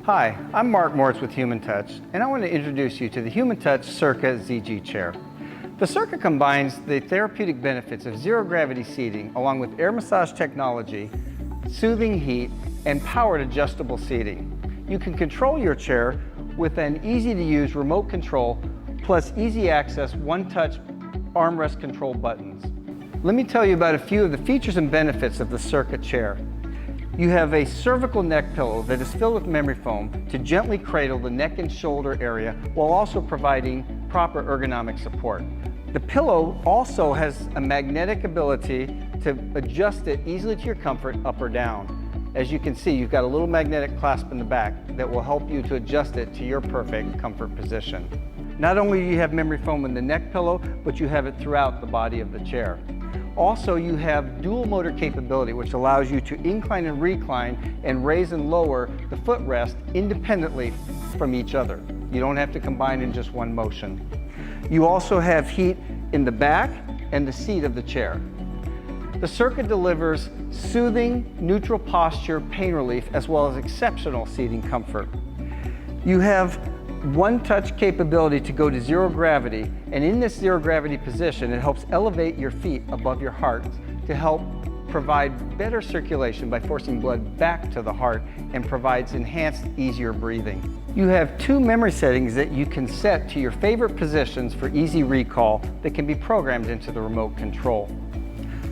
Hi, I'm Mark Moritz with Human Touch, and I want to introduce you to the Human Touch Circa ZG chair. The Circa combines the therapeutic benefits of zero-gravity seating along with air massage technology, soothing heat, and powered adjustable seating. You can control your chair with an easy-to-use remote control plus easy access one-touch armrest control buttons. Let me tell you about a few of the features and benefits of the Circa chair. You have a cervical neck pillow that is filled with memory foam to gently cradle the neck and shoulder area while also providing proper ergonomic support. The pillow also has a magnetic ability to adjust it easily to your comfort up or down. As you can see, you've got a little magnetic clasp in the back that will help you to adjust it to your perfect comfort position. Not only do you have memory foam in the neck pillow, but you have it throughout the body of the chair. Also, you have dual motor capability, which allows you to incline and recline and raise and lower the footrest independently from each other. You don't have to combine in just one motion. You also have heat in the back and the seat of the chair. The Circa delivers soothing, neutral posture, pain relief, as well as exceptional seating comfort. You have one-touch capability to go to zero gravity, and in this zero gravity position, it helps elevate your feet above your heart to help provide better circulation by forcing blood back to the heart and provides enhanced, easier breathing. You have two memory settings that you can set to your favorite positions for easy recall that can be programmed into the remote control.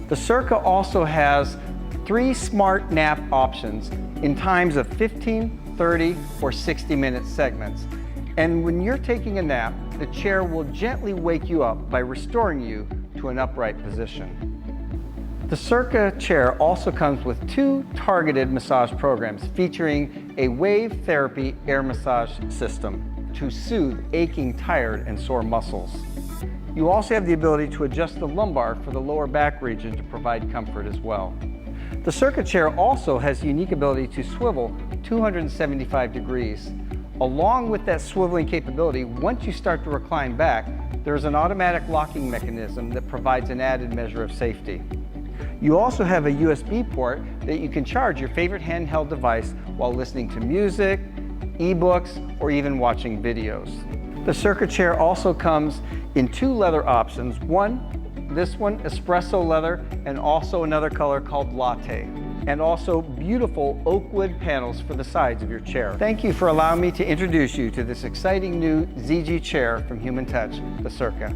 The Circa also has 3 smart nap options in times of 15, 30, or 60-minute segments. And when you're taking a nap, the chair will gently wake you up by restoring you to an upright position. The Circa chair also comes with 2 targeted massage programs featuring a wave therapy air massage system to soothe aching, tired, and sore muscles. You also have the ability to adjust the lumbar for the lower back region to provide comfort as well. The Circa chair also has the unique ability to swivel 275 degrees. Along with that swiveling capability, once you start to recline back, there's an automatic locking mechanism that provides an added measure of safety. You also have a USB port that you can charge your favorite handheld device while listening to music, ebooks, or even watching videos. The Circa chair also comes in 2 leather options. This one, espresso leather, and also another color called latte. And also beautiful oak wood panels for the sides of your chair. Thank you for allowing me to introduce you to this exciting new ZG chair from Human Touch, the Circa.